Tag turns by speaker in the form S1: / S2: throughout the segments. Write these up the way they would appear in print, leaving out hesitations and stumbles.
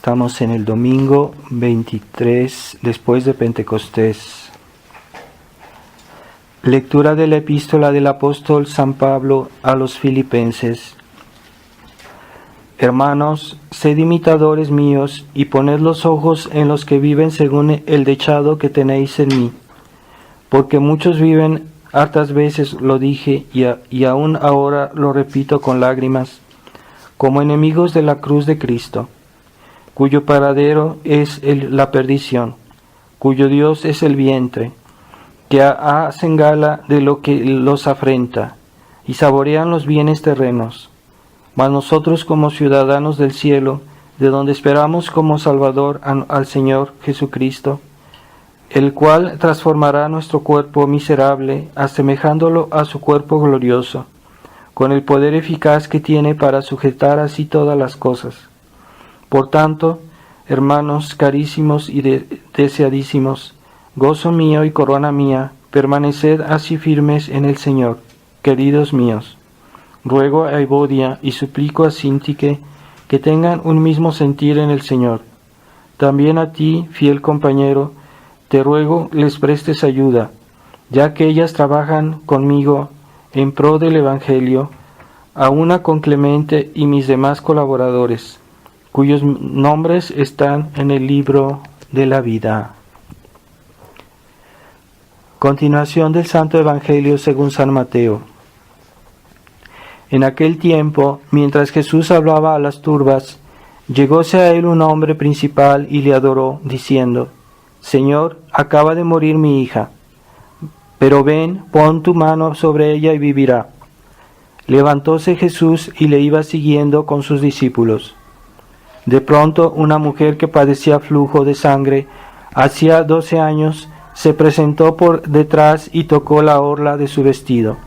S1: Estamos en el domingo 23 después de Pentecostés. Lectura de la epístola del apóstol San Pablo a los Filipenses. Hermanos, sed imitadores míos y poned los ojos en los que viven según el dechado que tenéis en mí. Porque muchos viven, hartas veces lo dije y aún ahora lo repito con lágrimas, como enemigos de la cruz de Cristo, cuyo paradero es la perdición, cuyo Dios es el vientre, que hacen gala de lo que los afrenta, y saborean los bienes terrenos. Mas nosotros como ciudadanos del cielo, de donde esperamos como Salvador al Señor Jesucristo, el cual transformará nuestro cuerpo miserable, asemejándolo a su cuerpo glorioso, con el poder eficaz que tiene para sujetar así todas las cosas. Por tanto, hermanos carísimos y deseadísimos, gozo mío y corona mía, permaneced así firmes en el Señor, queridos míos. Ruego a Evodia y suplico a Síntique que tengan un mismo sentir en el Señor. También a ti, fiel compañero, te ruego les prestes ayuda, ya que ellas trabajan conmigo en pro del Evangelio, a una con Clemente y mis demás colaboradores, cuyos nombres están en el libro de la vida. Continuación del Santo Evangelio según San Mateo. En aquel tiempo, mientras Jesús hablaba a las turbas, llegóse a él un hombre principal y le adoró, diciendo: Señor, acaba de morir mi hija, pero ven, pon tu mano sobre ella y vivirá. Levantóse Jesús y le iba siguiendo con sus discípulos. De pronto una mujer que padecía flujo de sangre hacía 12 años se presentó por detrás y tocó la orla de su vestido,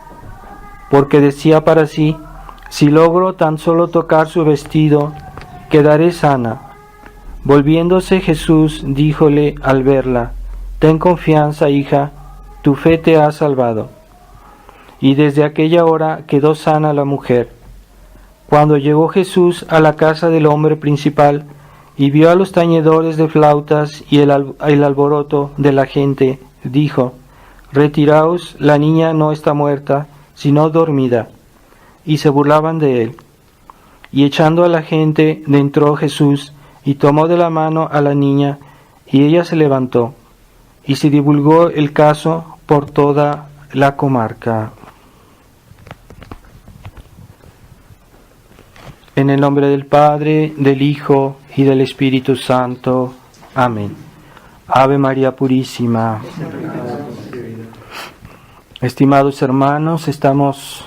S1: porque decía para sí: si logro tan solo tocar su vestido, quedaré sana. Volviéndose Jesús, díjole al verla: ten confianza, hija, tu fe te ha salvado. Y desde aquella hora quedó sana la mujer. Cuando llegó Jesús a la casa del hombre principal y vio a los tañedores de flautas y el alboroto de la gente, dijo: retiraos, la niña no está muerta, sino dormida. Y se burlaban de él. Y echando a la gente, entró Jesús y tomó de la mano a la niña, y ella se levantó. Y se divulgó el caso por toda la comarca. En el nombre del Padre, del Hijo y del Espíritu Santo. Amén. Ave María Purísima. Estimados hermanos, estamos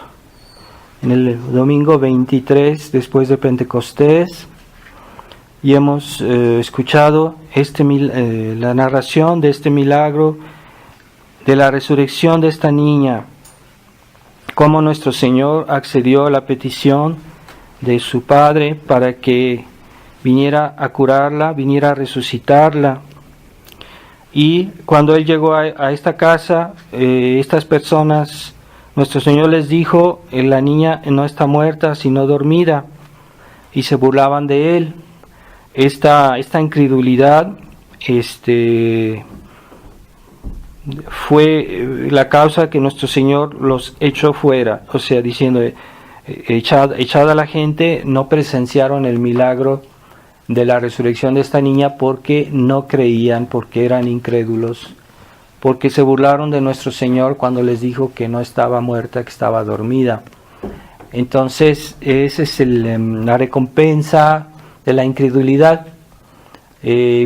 S1: en el domingo 23 después de Pentecostés y hemos escuchado la narración de este milagro de la resurrección de esta niña, cómo nuestro Señor accedió a la petición de su Padre para que viniera a curarla, viniera a resucitarla. Y cuando Él llegó a esta casa, estas personas, nuestro Señor les dijo: la niña no está muerta, sino dormida, y se burlaban de Él. Esta incredulidad fue la causa que nuestro Señor los echó fuera, o sea, diciendo: echada la gente, no presenciaron el milagro de la resurrección de esta niña porque no creían, porque eran incrédulos, porque se burlaron de nuestro Señor cuando les dijo que no estaba muerta, que estaba dormida. Entonces, esa es la recompensa de la incredulidad.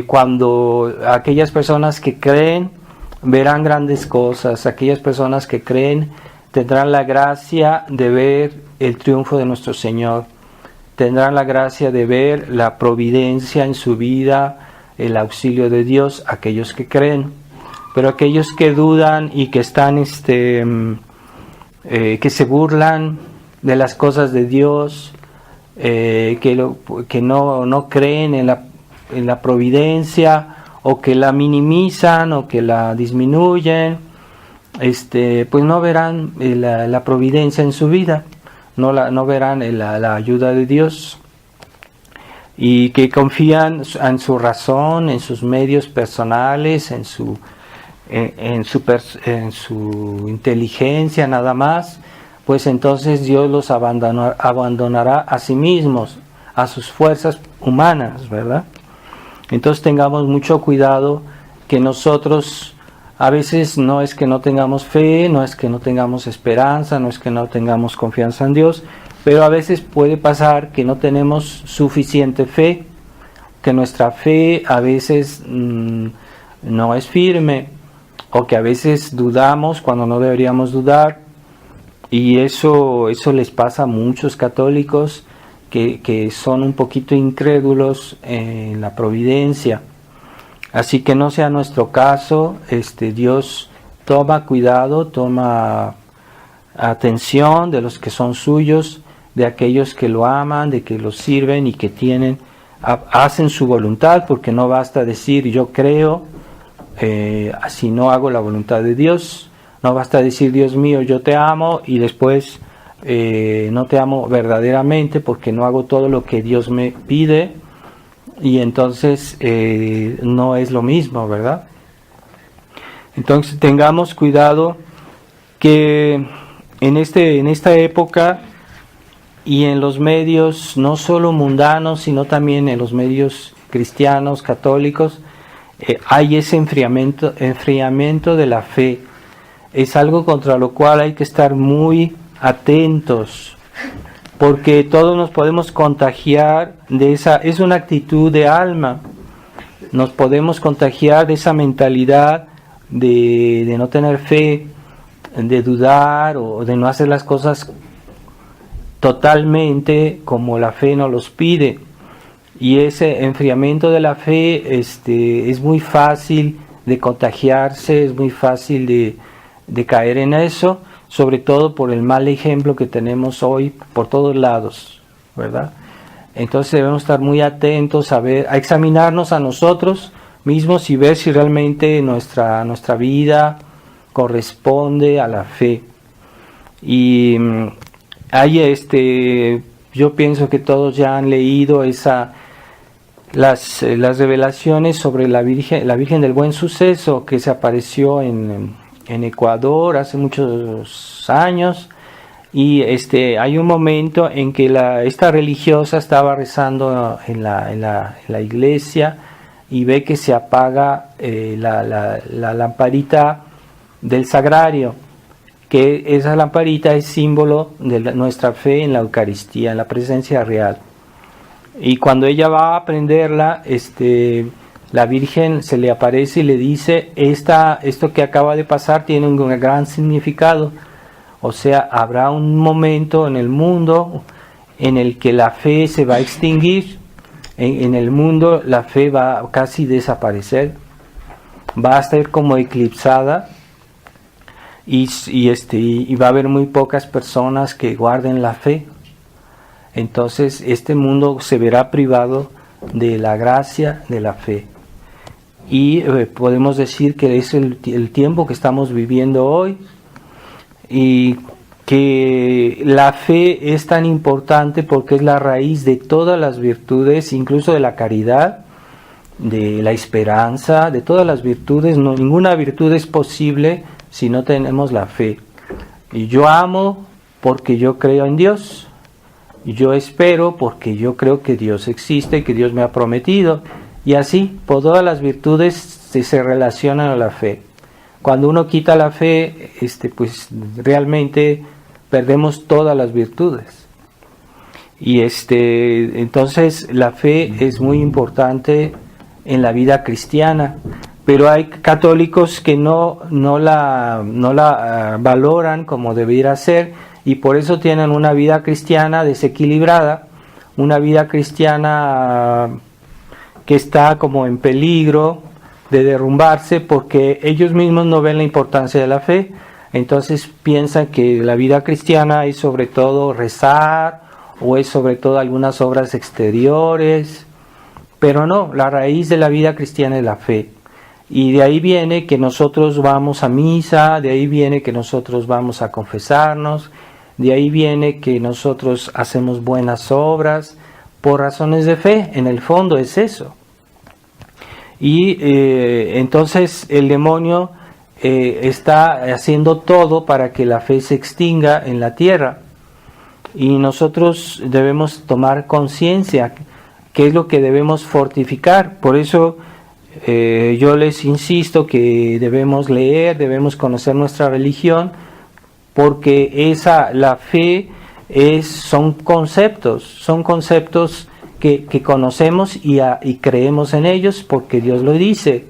S1: Cuando aquellas personas que creen verán grandes cosas, aquellas personas que creen tendrán la gracia de ver el triunfo de nuestro Señor, tendrán la gracia de ver la providencia en su vida, el auxilio de Dios, aquellos que creen. Pero aquellos que dudan y que están que se burlan de las cosas de Dios, que no creen en la providencia, o que la minimizan o que la disminuyen, pues no verán la providencia en su vida, no verán la ayuda de Dios. y que confían en su razón, en sus medios personales, en su inteligencia nada más, pues entonces Dios los abandonará a sí mismos, a sus fuerzas humanas, ¿verdad? Entonces tengamos mucho cuidado que nosotros a veces no es que no tengamos fe, no es que no tengamos esperanza, no es que no tengamos confianza en Dios, pero a veces puede pasar que no tenemos suficiente fe, que nuestra fe a veces no es firme, o que a veces dudamos cuando no deberíamos dudar, y eso les pasa a muchos católicos que son un poquito incrédulos en la providencia. Así que no sea nuestro caso. Dios toma cuidado, toma atención de los que son suyos, de aquellos que lo aman, de que lo sirven y que hacen su voluntad, porque no basta decir yo creo, si no hago la voluntad de Dios. No basta decir Dios mío yo te amo y después no te amo verdaderamente porque no hago todo lo que Dios me pide, y entonces no es lo mismo, ¿verdad? Entonces tengamos cuidado que en esta época y en los medios no solo mundanos sino también en los medios cristianos, católicos, hay ese enfriamiento de la fe. Es algo contra lo cual hay que estar muy atentos, porque todos nos podemos contagiar es una actitud de alma, nos podemos contagiar de esa mentalidad de no tener fe, de dudar o de no hacer las cosas totalmente como la fe nos los pide. Y ese enfriamiento de la fe es muy fácil de contagiarse, es muy fácil de caer en eso, sobre todo por el mal ejemplo que tenemos hoy por todos lados, ¿verdad? Entonces debemos estar muy atentos a examinarnos a nosotros mismos y ver si realmente nuestra vida corresponde a la fe. Y yo pienso que todos ya han leído las revelaciones sobre la Virgen del Buen Suceso, que se apareció en Ecuador hace muchos años, y hay un momento en que esta religiosa estaba rezando en la iglesia y ve que se apaga la lamparita del sagrario, que esa lamparita es símbolo de nuestra fe en la Eucaristía, en la presencia real. Y cuando ella va a prenderla, la Virgen se le aparece y le dice, esto que acaba de pasar tiene un gran significado. O sea, habrá un momento en el mundo en el que la fe se va a extinguir. En el mundo la fe va a casi desaparecer, va a estar como eclipsada, y va a haber muy pocas personas que guarden la fe. Entonces este mundo se verá privado de la gracia de la fe. Y podemos decir que es el tiempo que estamos viviendo hoy, y que la fe es tan importante porque es la raíz de todas las virtudes, incluso de la caridad, de la esperanza, de todas las virtudes. Ninguna virtud es posible si no tenemos la fe. Y yo amo porque yo creo en Dios. Y yo espero porque yo creo que Dios existe, que Dios me ha prometido. Y así, por todas las virtudes se relacionan a la fe. Cuando uno quita la fe, pues realmente perdemos todas las virtudes. Y entonces la fe es muy importante en la vida cristiana. Pero hay católicos que no la valoran como debiera ser, y por eso tienen una vida cristiana desequilibrada, una vida cristiana que está como en peligro de derrumbarse, porque ellos mismos no ven la importancia de la fe. Entonces piensan que la vida cristiana es sobre todo rezar, o es sobre todo algunas obras exteriores, pero no, la raíz de la vida cristiana es la fe. Y de ahí viene que nosotros vamos a misa, de ahí viene que nosotros vamos a confesarnos, de ahí viene que nosotros hacemos buenas obras, por razones de fe. En el fondo es eso. Y entonces el demonio está haciendo todo para que la fe se extinga en la tierra. Y nosotros debemos tomar conciencia qué es lo que debemos fortificar. Por eso yo les insisto que debemos leer, debemos conocer nuestra religión, porque la fe son conceptos que conocemos y creemos en ellos porque Dios lo dice.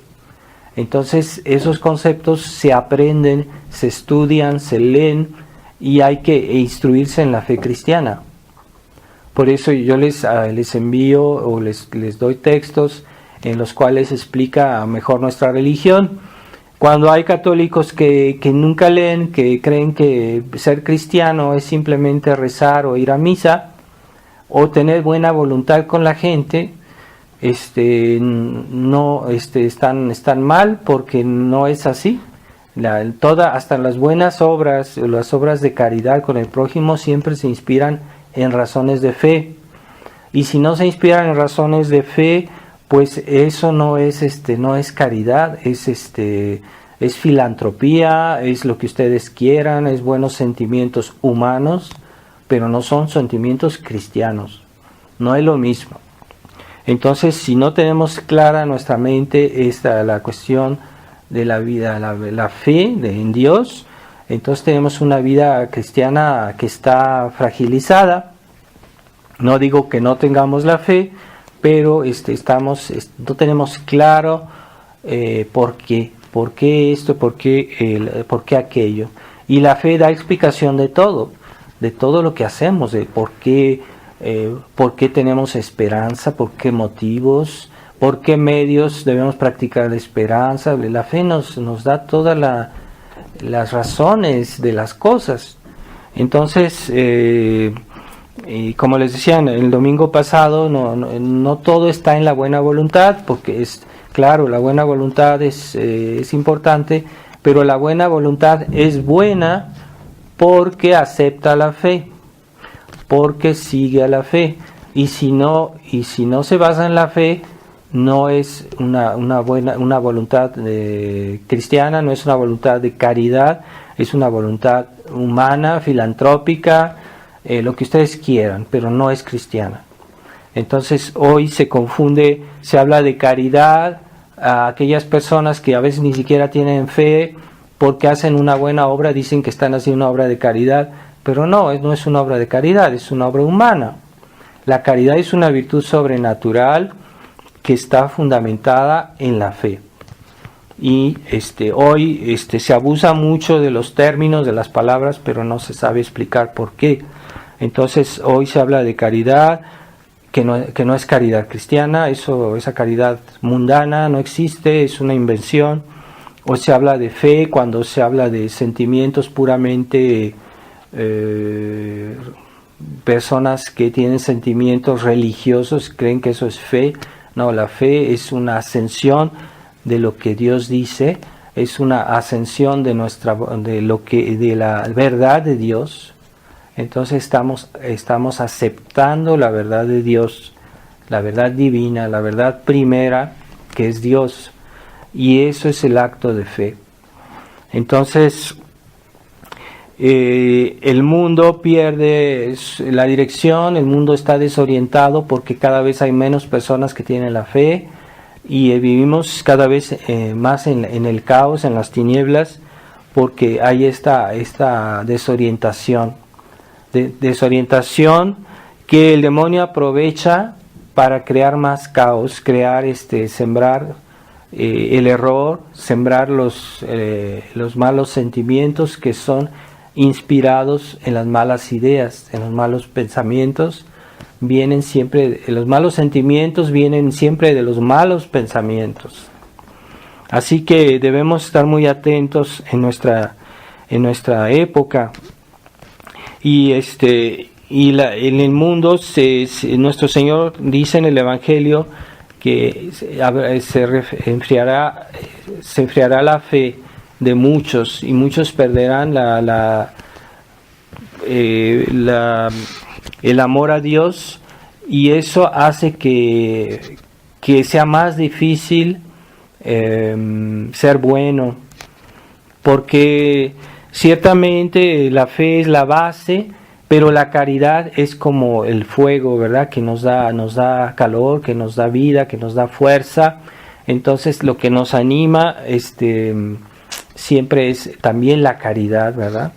S1: Entonces esos conceptos se aprenden, se estudian, se leen y hay que instruirse en la fe cristiana. Por eso yo les envío o les doy textos en los cuales explica mejor nuestra religión. Cuando hay católicos que nunca leen, que creen que ser cristiano es simplemente rezar o ir a misa o tener buena voluntad con la gente, están mal, porque no es así. Hasta las buenas obras, las obras de caridad con el prójimo siempre se inspiran en razones de fe. Y si no se inspiran en razones de fe, pues eso no es caridad, es filantropía, es lo que ustedes quieran, es buenos sentimientos humanos, pero no son sentimientos cristianos. No es lo mismo. Entonces, si no tenemos clara nuestra mente la cuestión de la vida, la fe en Dios, entonces tenemos una vida cristiana que está fragilizada. No digo que no tengamos la fe, pero no tenemos claro por qué esto, por qué aquello. Y la fe da explicación de todo lo que hacemos, de por qué tenemos esperanza, por qué motivos, por qué medios debemos practicar la esperanza. La fe nos da todas las razones de las cosas. Entonces, y como les decía el domingo pasado, no todo está en la buena voluntad, porque claro, la buena voluntad es importante, pero la buena voluntad es buena porque acepta la fe, porque sigue a la fe, y si no se basa en la fe, no es una voluntad cristiana, no es una voluntad de caridad, es una voluntad humana, filantrópica, lo que ustedes quieran, pero no es cristiana. Entonces hoy se habla de caridad a aquellas personas que a veces ni siquiera tienen fe, porque hacen una buena obra, dicen que están haciendo una obra de caridad, pero no es una obra de caridad, es una obra humana. La caridad es una virtud sobrenatural que está fundamentada en la fe. Y hoy se abusa mucho de los términos, de las palabras, pero no se sabe explicar por qué. Entonces hoy se habla de caridad, que no es caridad cristiana, esa caridad mundana no existe, es una invención. Hoy se habla de fe cuando se habla de sentimientos puramente, personas que tienen sentimientos religiosos la que eso es fe. No, la fe es una ascensión de lo que Dios dice, es una ascensión de la verdad de Dios. Entonces estamos aceptando la verdad de Dios, la verdad divina, la verdad primera, que es Dios, y eso es el acto de fe. Entonces el mundo pierde la dirección, el mundo está desorientado porque cada vez hay menos personas que tienen la fe, y vivimos cada vez más en el caos, en las tinieblas, porque hay esta desorientación que el demonio aprovecha para crear más caos, sembrar el error, sembrar los malos sentimientos que son inspirados en las malas ideas, en los malos pensamientos. Los malos sentimientos vienen siempre de los malos pensamientos. Así que debemos estar muy atentos en nuestra época. Y en el mundo nuestro Señor dice en el Evangelio que se enfriará la fe de muchos, y muchos perderán el amor a Dios, y eso hace que sea más difícil ser bueno, porque ciertamente la fe es la base, pero la caridad es como el fuego, ¿verdad? Que nos da calor, que nos da vida, que nos da fuerza. Entonces lo que nos anima siempre es también la caridad, ¿verdad?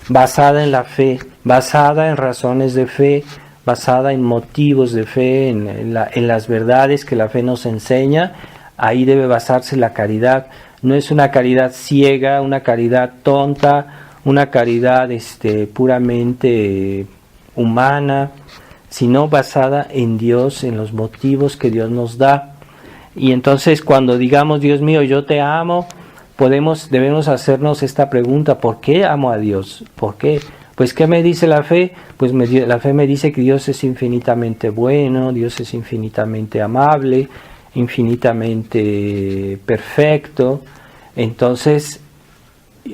S1: Basada en la fe, basada en razones de fe, basada en motivos de fe, en las verdades que la fe nos enseña. Ahí debe basarse la caridad. No es una caridad ciega, una caridad tonta, una caridad puramente humana, sino basada en Dios, en los motivos que Dios nos da. Y entonces cuando digamos, Dios mío, yo te amo, debemos hacernos esta pregunta: ¿por qué amo a Dios? ¿Por qué? Pues ¿qué me dice la fe? Pues la fe me dice que Dios es infinitamente bueno, Dios es infinitamente amable, infinitamente perfecto. Entonces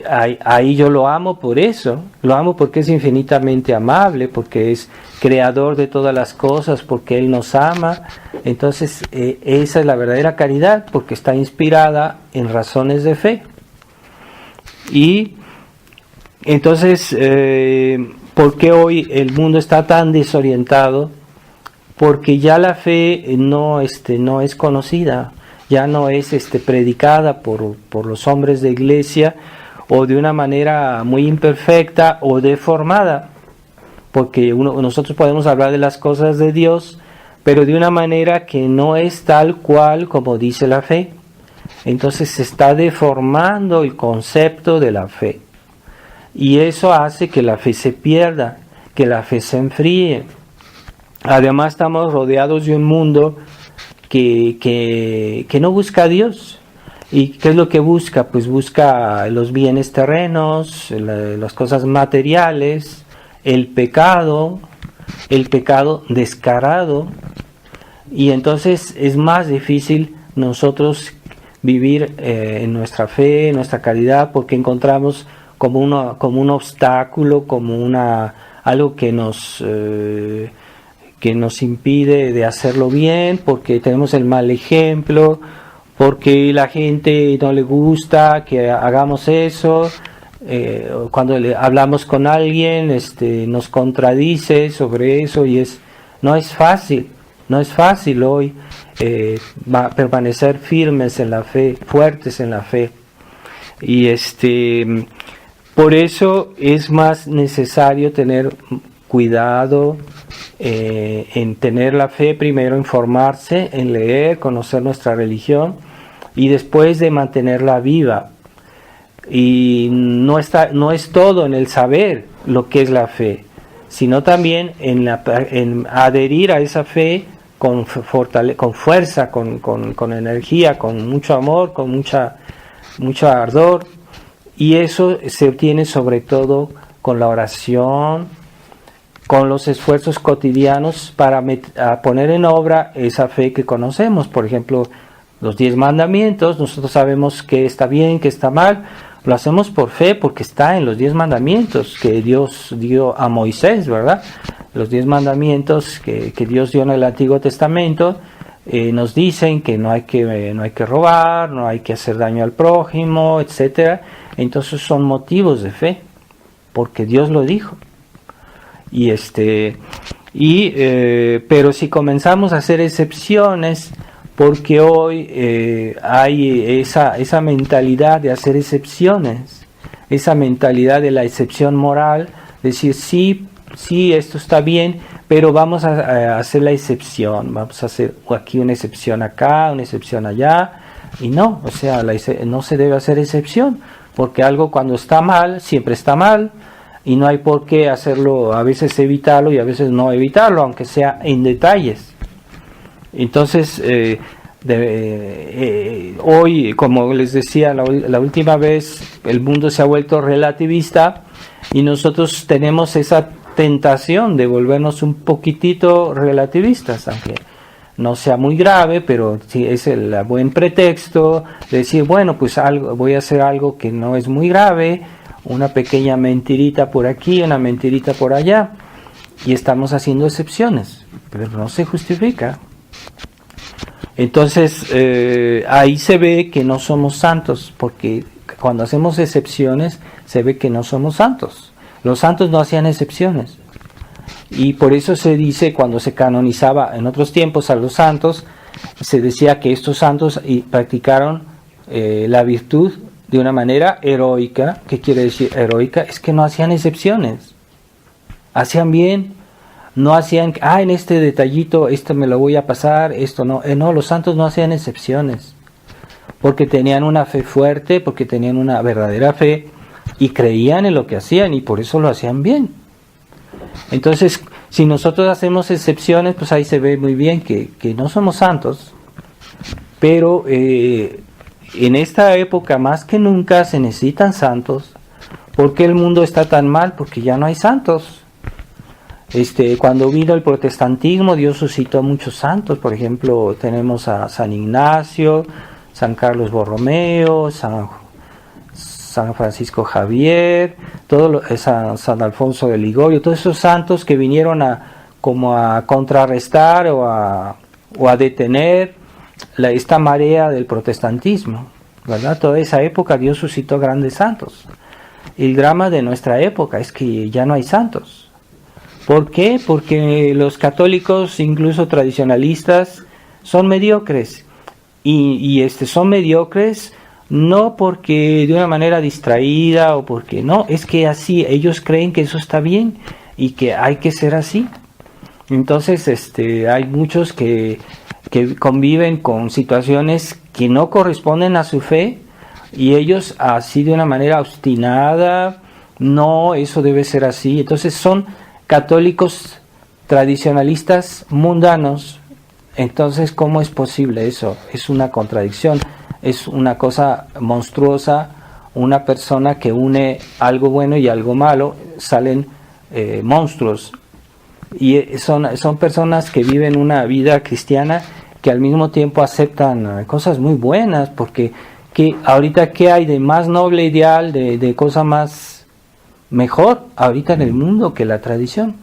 S1: ahí yo lo amo por eso, lo amo porque es infinitamente amable, porque es creador de todas las cosas, porque Él nos ama. Entonces esa es la verdadera caridad, porque está inspirada en razones de fe. Y entonces, ¿por qué hoy el mundo está tan desorientado? Porque ya la fe no es conocida, ya no es predicada por los hombres de iglesia, o de una manera muy imperfecta o deformada, porque nosotros podemos hablar de las cosas de Dios, pero de una manera que no es tal cual como dice la fe. Entonces se está deformando el concepto de la fe, y eso hace que la fe se pierda, que la fe se enfríe. Además estamos rodeados de un mundo que no busca a Dios. ¿Y qué es lo que busca? Pues busca los bienes terrenos, las cosas materiales, el pecado descarado. Y entonces es más difícil nosotros vivir en nuestra fe, en nuestra caridad, porque encontramos como un obstáculo, como algo que nos impide de hacerlo bien, porque tenemos el mal ejemplo, porque la gente no le gusta que hagamos eso. Cuando hablamos con alguien nos contradice sobre eso, y no es fácil hoy permanecer firmes en la fe, fuertes en la fe. Y por eso es más necesario tener cuidado en tener la fe, primero informarse, en leer, conocer nuestra religión, y después de mantenerla viva. Y no es todo en el saber lo que es la fe, sino también en adherir a esa fe con fuerza, con energía, con mucho amor, con mucho ardor. Y eso se obtiene sobre todo con la oración, con los esfuerzos cotidianos para poner en obra esa fe que conocemos. Por ejemplo, los 10 mandamientos, nosotros sabemos que está bien, que está mal, lo hacemos por fe, porque está en los 10 mandamientos que Dios dio a Moisés, ¿verdad? Los 10 mandamientos que Dios dio en el Antiguo Testamento nos dicen que no hay que robar, no hay que hacer daño al prójimo, etcétera. Entonces son motivos de fe, porque Dios lo dijo. Pero si comenzamos a hacer excepciones, porque hoy hay esa mentalidad de hacer excepciones, esa mentalidad de la excepción moral, decir sí, esto está bien, pero vamos a hacer la excepción, vamos a hacer aquí una excepción acá, una excepción allá, y no, o sea, no se debe hacer excepción, porque algo cuando está mal, siempre está mal, y no hay por qué hacerlo, a veces evitarlo y a veces no evitarlo, aunque sea en detalles. Entonces, hoy, como les decía la última vez, el mundo se ha vuelto relativista, y nosotros tenemos esa tentación de volvernos un poquitito relativistas, aunque no sea muy grave, pero sí es el buen pretexto de decir, bueno, pues voy a hacer algo que no es muy grave, una pequeña mentirita por aquí, una mentirita por allá, y estamos haciendo excepciones, pero no se justifica. Entonces ahí se ve que no somos santos, porque cuando hacemos excepciones se ve que no somos santos. Los santos no hacían excepciones, y por eso se dice, cuando se canonizaba en otros tiempos a los santos, se decía que estos santos practicaron la virtud de una manera heroica. ¿Qué quiere decir heroica? Es que no hacían excepciones, hacían bien, no hacían, en este detallito, esto me lo voy a pasar, esto no. No, los santos no hacían excepciones, porque tenían una fe fuerte, porque tenían una verdadera fe, y creían en lo que hacían, y por eso lo hacían bien. Entonces, si nosotros hacemos excepciones, pues ahí se ve muy bien que no somos santos, pero en esta época más que nunca se necesitan santos. ¿Por qué el mundo está tan mal? Porque ya no hay santos. Cuando vino el protestantismo, Dios suscitó muchos santos. Por ejemplo, tenemos a San Ignacio, San Carlos Borromeo, San Francisco Javier, San Alfonso de Ligorio, todos esos santos que vinieron a contrarrestar o a detener esta marea del protestantismo, ¿verdad? Toda esa época Dios suscitó grandes santos. El drama de nuestra época es que ya no hay santos. ¿Por qué? Porque los católicos, incluso tradicionalistas, son mediocres. Y son mediocres no porque de una manera distraída o porque no, es que así ellos creen que eso está bien y que hay que ser así. Entonces hay muchos que conviven con situaciones que no corresponden a su fe, y ellos así de una manera obstinada, no, eso debe ser así. Entonces son católicos tradicionalistas mundanos. Entonces, ¿cómo es posible eso? Es una contradicción, es una cosa monstruosa. Una persona que une algo bueno y algo malo, salen monstruos. Y son personas que viven una vida cristiana que al mismo tiempo aceptan cosas muy buenas, porque ahorita ¿qué hay de más noble ideal, de cosa más mejor ahorita en el mundo que la tradición?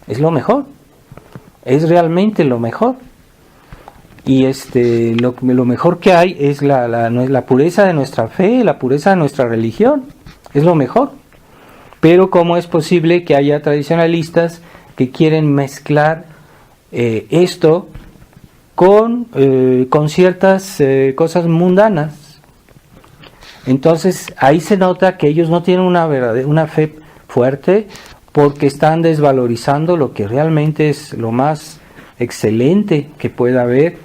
S1: Es lo mejor, es realmente lo mejor. Y lo mejor que hay es la pureza de nuestra fe, la pureza de nuestra religión, es lo mejor. Pero ¿cómo es posible que haya tradicionalistas que quieren mezclar esto con ciertas cosas mundanas? Entonces ahí se nota que ellos no tienen una fe fuerte, porque están desvalorizando lo que realmente es lo más excelente que pueda haber,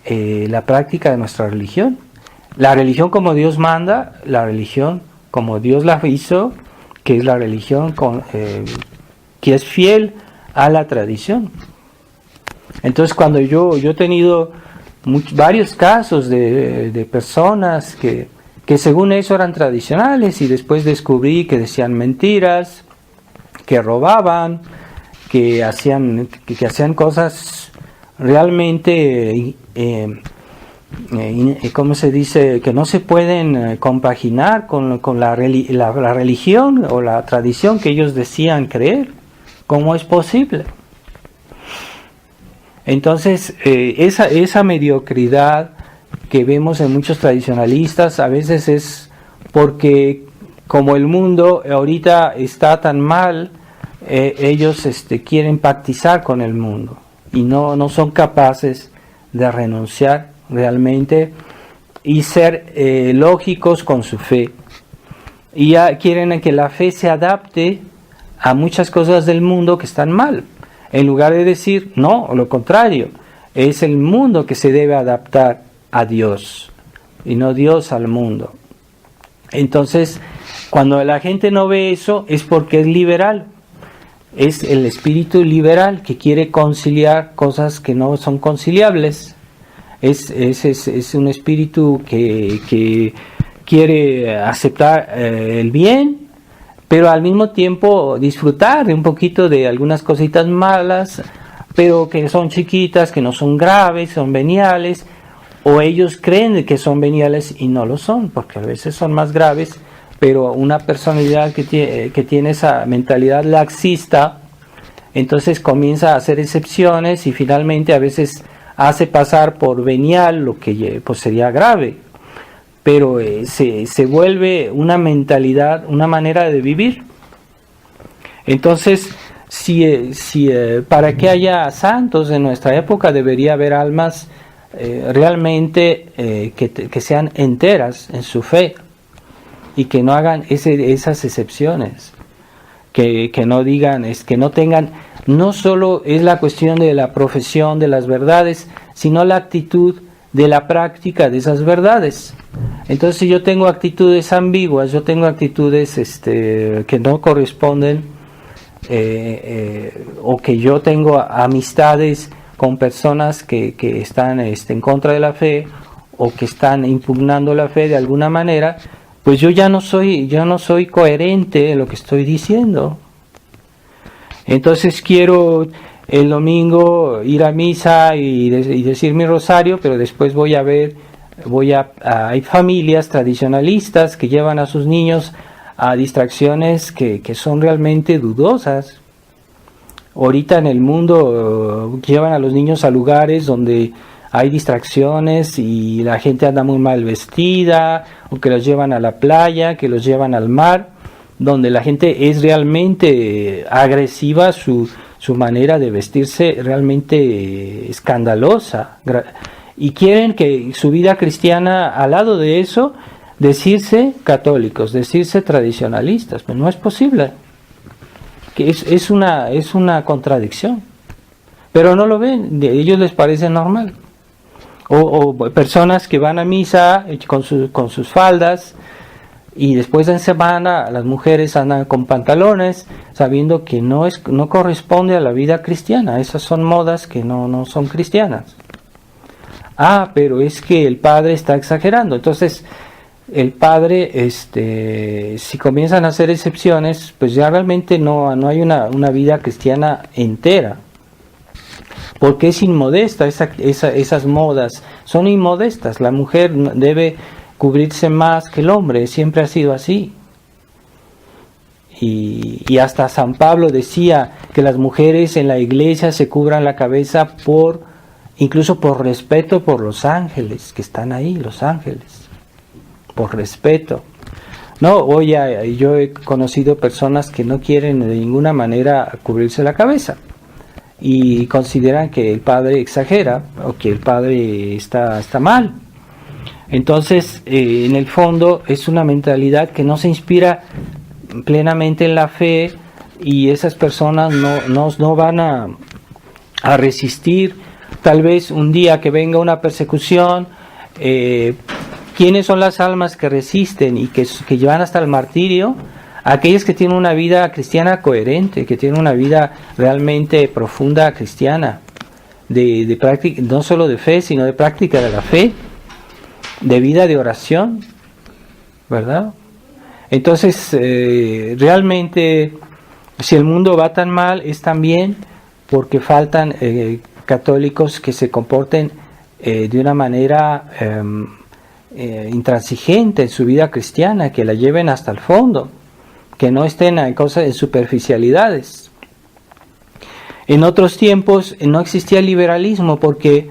S1: la práctica de nuestra religión. La religión como Dios manda, la religión como Dios la hizo, que es la religión que es fiel a la tradición. Entonces cuando yo he tenido varios casos de personas que según eso eran tradicionales, y después descubrí que decían mentiras, que robaban, que hacían cosas realmente, ¿cómo se dice?, que no se pueden compaginar con la religión o la tradición que ellos decían creer. ¿Cómo es posible? Entonces, esa mediocridad que vemos en muchos tradicionalistas a veces es porque, como el mundo ahorita está tan mal, ellos quieren pactizar con el mundo y no son capaces de renunciar realmente y ser lógicos con su fe. Y ya quieren que la fe se adapte a muchas cosas del mundo que están mal, en lugar de decir, no, o lo contrario, es el mundo que se debe adaptar a Dios y no Dios al mundo. Entonces, cuando la gente no ve eso, es porque es liberal. Es el espíritu liberal que quiere conciliar cosas que no son conciliables. Es un espíritu que quiere aceptar el bien, pero al mismo tiempo disfrutar de un poquito de algunas cositas malas, pero que son chiquitas, que no son graves, son veniales, o ellos creen que son veniales y no lo son, porque a veces son más graves. Pero una personalidad que tiene esa mentalidad laxista entonces comienza a hacer excepciones y finalmente a veces hace pasar por venial lo que pues sería grave, pero se vuelve una mentalidad, una manera de vivir. Entonces, para que haya santos en nuestra época debería haber almas realmente que sean enteras en su fe y que no hagan esas excepciones, que no digan, que no tengan, no solo es la cuestión de la profesión de las verdades, sino la actitud de la práctica de esas verdades. Entonces, si yo tengo actitudes ambiguas, yo tengo actitudes que no corresponden, o que yo tengo amistades con personas que están en contra de la fe o que están impugnando la fe de alguna manera, pues yo no soy coherente en lo que estoy diciendo. Entonces quiero el domingo ir a misa y decir mi rosario, pero después hay familias tradicionalistas que llevan a sus niños a distracciones que son realmente dudosas. Ahorita en el mundo llevan a los niños a lugares donde hay distracciones y la gente anda muy mal vestida, o que los llevan a la playa, que los llevan al mar, donde la gente es realmente agresiva, su manera de vestirse realmente escandalosa, y quieren que su vida cristiana, al lado de eso, decirse católicos, decirse tradicionalistas. Pero no es posible, que es una contradicción, pero no lo ven, a ellos les parece normal. O personas que van a misa con sus faldas y después en semana las mujeres andan con pantalones, sabiendo que no corresponde a la vida cristiana. Esas son modas que no son cristianas. Pero es que el padre está exagerando. Entonces el padre, si comienzan a hacer excepciones, pues ya realmente no hay una vida cristiana entera, porque es inmodesta. Esas modas son inmodestas. La mujer debe cubrirse más que el hombre, siempre ha sido así. Y hasta San Pablo decía que las mujeres en la iglesia se cubran la cabeza incluso por respeto por los ángeles que están ahí, los ángeles, por respeto. Yo he conocido personas que no quieren de ninguna manera cubrirse la cabeza y consideran que el padre exagera o que el padre está mal. Entonces, en el fondo es una mentalidad que no se inspira plenamente en la fe, y esas personas no van a resistir. Tal vez un día que venga una persecución, ¿quiénes son las almas que resisten y que llevan hasta el martirio? Aquellas que tienen una vida cristiana coherente, que tienen una vida realmente profunda cristiana, de práctica, no solo de fe, sino de práctica de la fe, de vida de oración, ¿verdad? Entonces, realmente, si el mundo va tan mal, es también porque faltan católicos que se comporten de una manera intransigente en su vida cristiana, que la lleven hasta el fondo, que no estén en cosas de superficialidades. En otros tiempos no existía el liberalismo, porque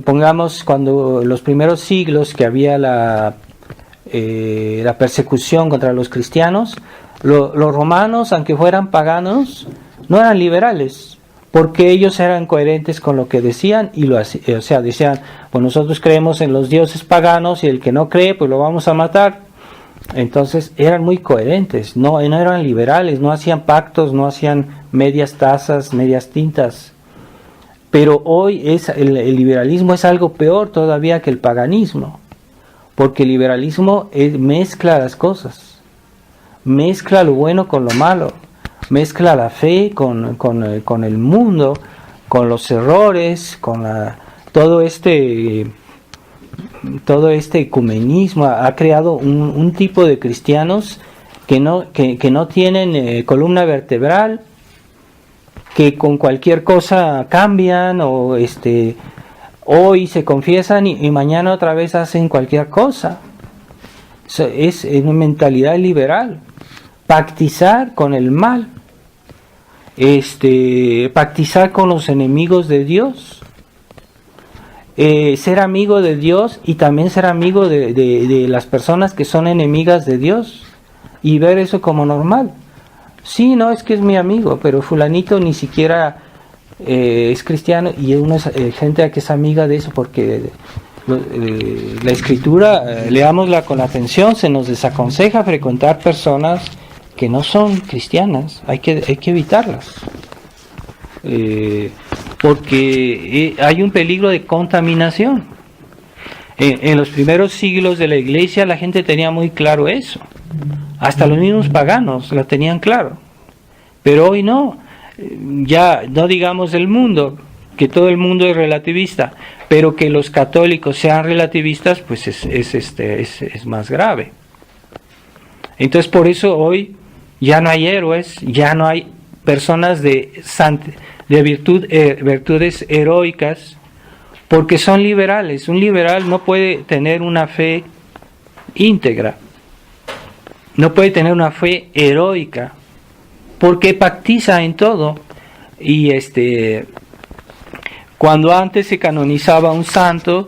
S1: pongamos, cuando los primeros siglos que había la persecución contra los cristianos, los romanos, aunque fueran paganos, no eran liberales, porque ellos eran coherentes con lo que decían y lo hacían. O sea, decían, pues nosotros creemos en los dioses paganos y el que no cree, pues lo vamos a matar. Entonces eran muy coherentes, no eran liberales, no hacían pactos, no hacían medias tazas, medias tintas. Pero hoy el liberalismo es algo peor todavía que el paganismo, porque el liberalismo mezcla las cosas, mezcla lo bueno con lo malo, mezcla la fe con el mundo, con los errores, con todo este ecumenismo. Ha creado un tipo de cristianos que no tienen columna vertebral, que con cualquier cosa cambian, o hoy se confiesan y mañana otra vez hacen cualquier cosa. Es una mentalidad liberal, pactizar con el mal. pactizar con los enemigos de Dios, ser amigo de Dios y también ser amigo de las personas que son enemigas de Dios y ver eso como normal. Sí, no, es que es mi amigo, pero fulanito ni siquiera es cristiano y uno es gente que es amiga de eso porque la escritura, leámosla con atención, se nos desaconseja frecuentar personas que no son cristianas, hay que evitarlas. Porque hay un peligro de contaminación. En los primeros siglos de la iglesia la gente tenía muy claro eso. Hasta los mismos paganos la tenían claro. Pero hoy no. Ya no digamos el mundo, que todo el mundo es relativista, pero que los católicos sean relativistas, pues es más grave. Entonces por eso hoy ya no hay héroes, ya no hay personas de virtudes heroicas, porque son liberales. Un liberal no puede tener una fe íntegra, no puede tener una fe heroica, porque pactiza en todo. Y cuando antes se canonizaba un santo,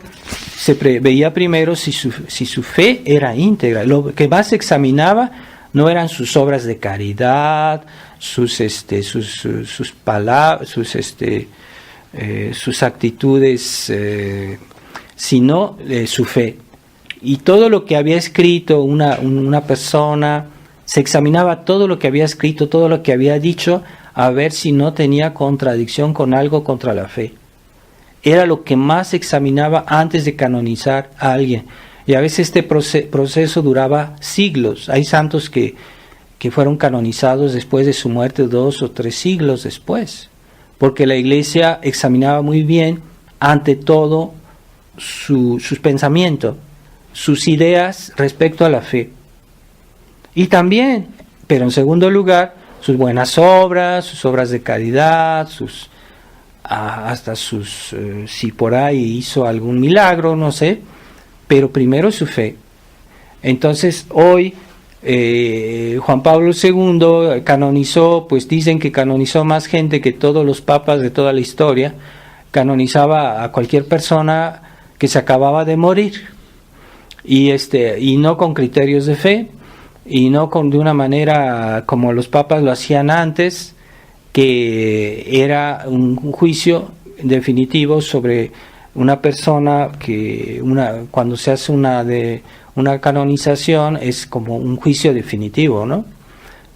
S1: se veía primero si su fe era íntegra. Lo que más se examinaba no eran sus obras de caridad, sus palabras, sus actitudes, sino su fe. Y todo lo que había escrito una persona, se examinaba todo lo que había escrito, todo lo que había dicho, a ver si no tenía contradicción con algo contra la fe. Era lo que más se examinaba antes de canonizar a alguien. Y a veces este proceso duraba siglos. Hay santos que fueron canonizados después de su muerte 2 o 3 siglos después, porque la iglesia examinaba muy bien, ante todo, sus pensamientos, sus ideas respecto a la fe. Y también, pero en segundo lugar, sus buenas obras, sus obras de caridad, si por ahí hizo algún milagro, no sé, pero primero su fe. Entonces hoy Juan Pablo II canonizó, pues dicen que canonizó más gente que todos los papas de toda la historia. Canonizaba a cualquier persona que se acababa de morir, y no con criterios de fe, y no de una manera como los papas lo hacían antes, que era un juicio definitivo sobre una persona cuando se hace una canonización es como un juicio definitivo, ¿no?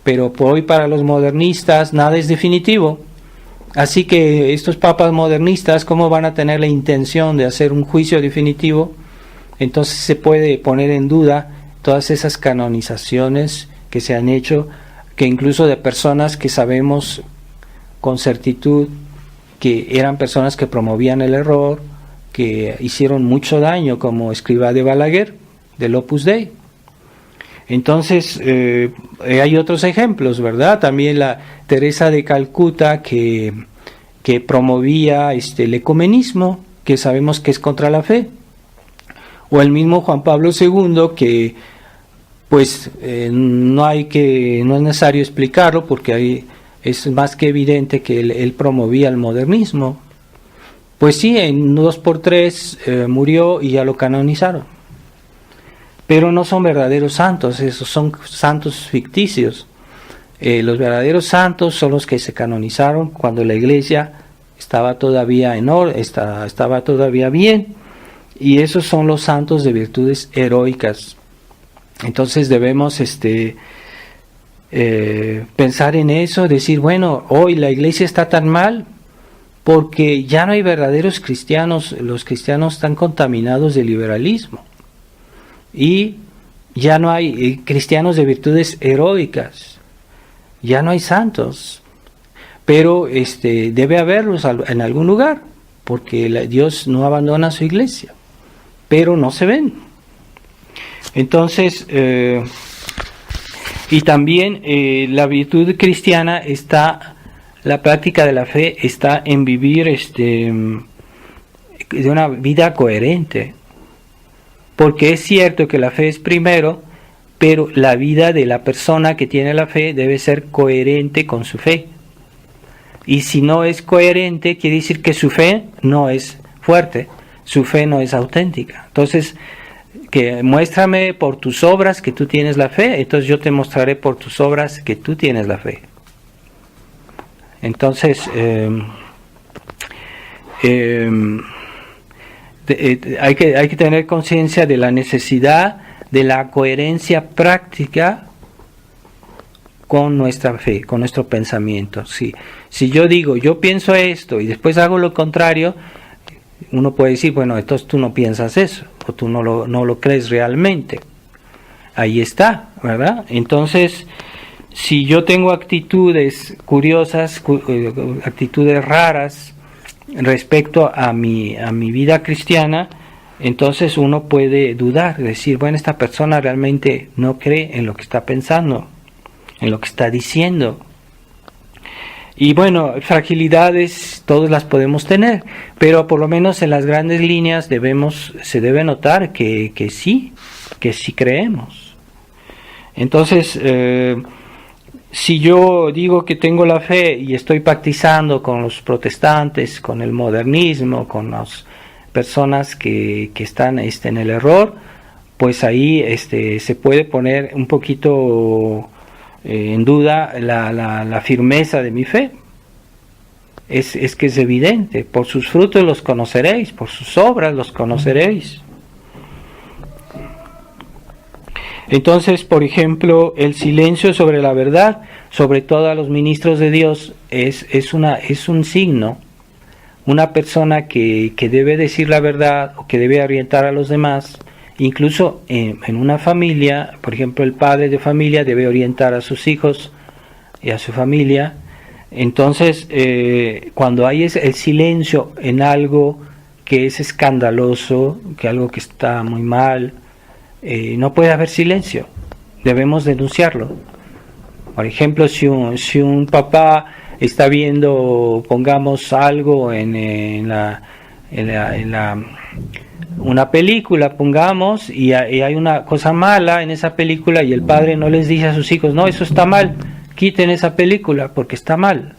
S1: Pero hoy para los modernistas nada es definitivo. Así que estos papas modernistas, ¿cómo van a tener la intención de hacer un juicio definitivo? Entonces se puede poner en duda todas esas canonizaciones que se han hecho, que incluso de personas que sabemos con certitud que eran personas que promovían el error, que hicieron mucho daño, como Escrivá de Balaguer, del Opus Dei. Entonces, hay otros ejemplos, ¿verdad? También la Teresa de Calcuta, que promovía el ecumenismo, que sabemos que es contra la fe. O el mismo Juan Pablo II, que pues no es necesario explicarlo, porque es más que evidente que él promovía el modernismo. Pues sí, en 2x3 murió y ya lo canonizaron. Pero no son verdaderos santos, esos son santos ficticios. Los verdaderos santos son los que se canonizaron cuando la iglesia estaba todavía estaba todavía bien, y esos son los santos de virtudes heroicas. Entonces debemos pensar en eso, decir, bueno, hoy la iglesia está tan mal porque ya no hay verdaderos cristianos, los cristianos están contaminados de liberalismo. Y ya no hay cristianos de virtudes heroicas, ya no hay santos, pero debe haberlos en algún lugar, porque Dios no abandona su iglesia, pero no se ven. Entonces, y también la virtud cristiana la práctica de la fe está en vivir de una vida coherente. Porque es cierto que la fe es primero, pero la vida de la persona que tiene la fe debe ser coherente con su fe. Y si no es coherente, quiere decir que su fe no es fuerte, su fe no es auténtica. Entonces, que muéstrame por tus obras que tú tienes la fe, entonces yo te mostraré por tus obras que tú tienes la fe. Entonces, hay que tener conciencia de la necesidad de la coherencia práctica con nuestra fe, con nuestro pensamiento. Si yo digo, yo pienso esto y después hago lo contrario, uno puede decir, bueno, entonces tú no piensas eso, o tú no lo crees realmente. Ahí está, ¿verdad? Entonces, si yo tengo actitudes curiosas, actitudes raras respecto a mi vida cristiana, entonces uno puede dudar, decir, bueno, esta persona realmente no cree en lo que está pensando, en lo que está diciendo. Y bueno, fragilidades todas las podemos tener, pero por lo menos en las grandes líneas se debe notar que sí creemos. Entonces, si yo digo que tengo la fe y estoy pactizando con los protestantes, con el modernismo, con las personas que están en el error, pues ahí se puede poner un poquito en duda la firmeza de mi fe. Es que es evidente, por sus frutos los conoceréis, por sus obras los conoceréis. Entonces, por ejemplo, el silencio sobre la verdad, sobre todo a los ministros de Dios, es un signo. Una persona que debe decir la verdad o que debe orientar a los demás, incluso en una familia, por ejemplo, el padre de familia debe orientar a sus hijos y a su familia. Entonces, cuando hay el silencio en algo que es escandaloso, que algo que está muy mal, no puede haber silencio, debemos denunciarlo. Por ejemplo, si un papá está viendo, pongamos algo en una película, pongamos, y hay una cosa mala en esa película y el padre no les dice a sus hijos, no, eso está mal, quiten esa película porque está mal.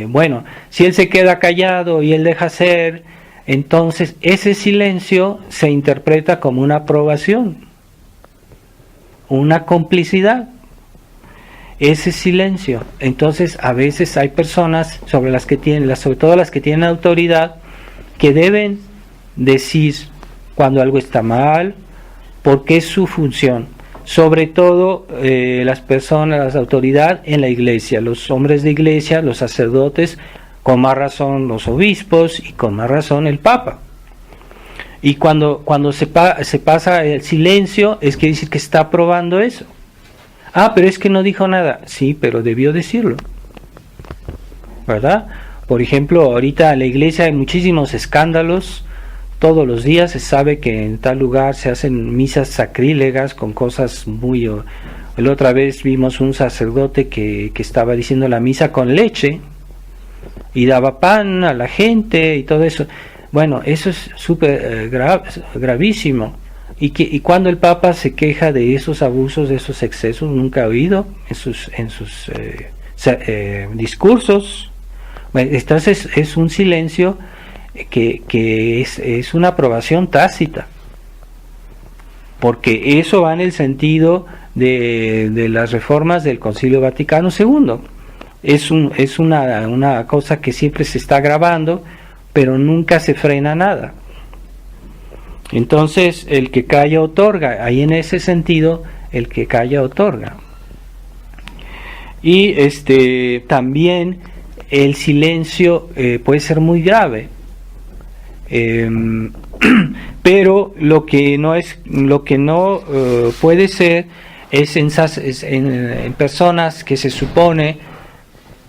S1: Bueno, si él se queda callado y él deja ser, entonces ese silencio se interpreta como una aprobación, una complicidad. Ese silencio. Entonces, a veces hay personas sobre todo las que tienen autoridad, que deben decir cuando algo está mal, porque es su función. Sobre todo las personas, las autoridades en la iglesia, los hombres de iglesia, los sacerdotes, con más razón los obispos y con más razón el Papa. Y cuando se pasa el silencio, es que decir que está aprobando eso. Ah, pero es que no dijo nada. Sí, pero debió decirlo, ¿verdad? Por ejemplo, ahorita en la iglesia hay muchísimos escándalos. Todos los días se sabe que en tal lugar se hacen misas sacrílegas con cosas muy... La otra vez vimos un sacerdote que estaba diciendo la misa con leche y daba pan a la gente y todo eso. Bueno, eso es súper gravísimo. Y cuando el Papa se queja de esos abusos, de esos excesos, nunca ha oído en sus discursos. Bueno, entonces es un silencio que es una aprobación tácita, porque eso va en el sentido de las reformas del Concilio Vaticano II. Es una cosa que siempre se está grabando, pero nunca se frena nada. Entonces, el que calla otorga. Ahí en ese sentido, el que calla otorga. Y también el silencio puede ser muy grave. Pero lo que no puede ser es en personas que se supone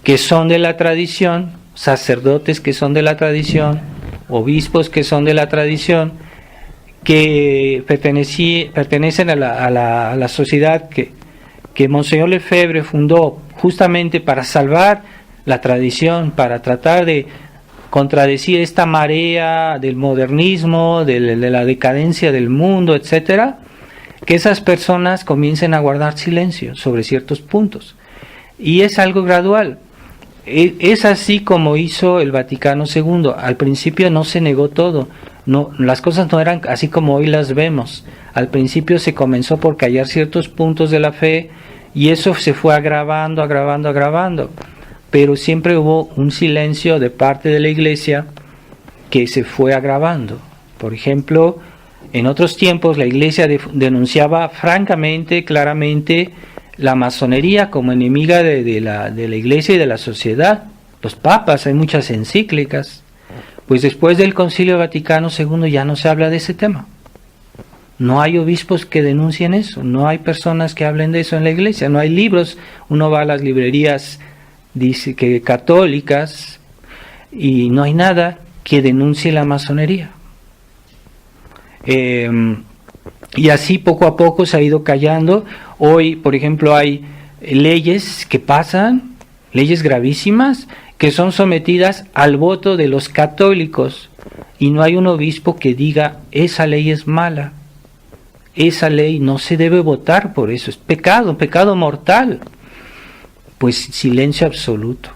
S1: que son de la tradición, sacerdotes que son de la tradición, obispos que son de la tradición, que pertenecen a la sociedad que Monseñor Lefebvre fundó justamente para salvar la tradición, para tratar de contradecir esta marea del modernismo, de la decadencia del mundo, etcétera, que esas personas comiencen a guardar silencio sobre ciertos puntos. Y es algo gradual. es así como hizo el Vaticano II. Al principio no se negó todo, no, las cosas no eran así como hoy las vemos. Al principio se comenzó por callar ciertos puntos de la fe y eso se fue agravando, pero siempre hubo un silencio de parte de la Iglesia que se fue agravando. Por ejemplo, en otros tiempos la Iglesia denunciaba francamente, claramente, la masonería como enemiga de la Iglesia y de la sociedad. Los papas, hay muchas encíclicas. Pues después del Concilio Vaticano II ya no se habla de ese tema. No hay obispos que denuncien eso, no hay personas que hablen de eso en la Iglesia, no hay libros. Uno va a las librerías, dice que católicas, y no hay nada que denuncie la masonería. Y así poco a poco se ha ido callando. Hoy, por ejemplo, hay leyes que pasan, leyes gravísimas, que son sometidas al voto de los católicos, y no hay un obispo que diga, esa ley es mala, esa ley no se debe votar por eso, es pecado, pecado mortal. Pues silencio absoluto.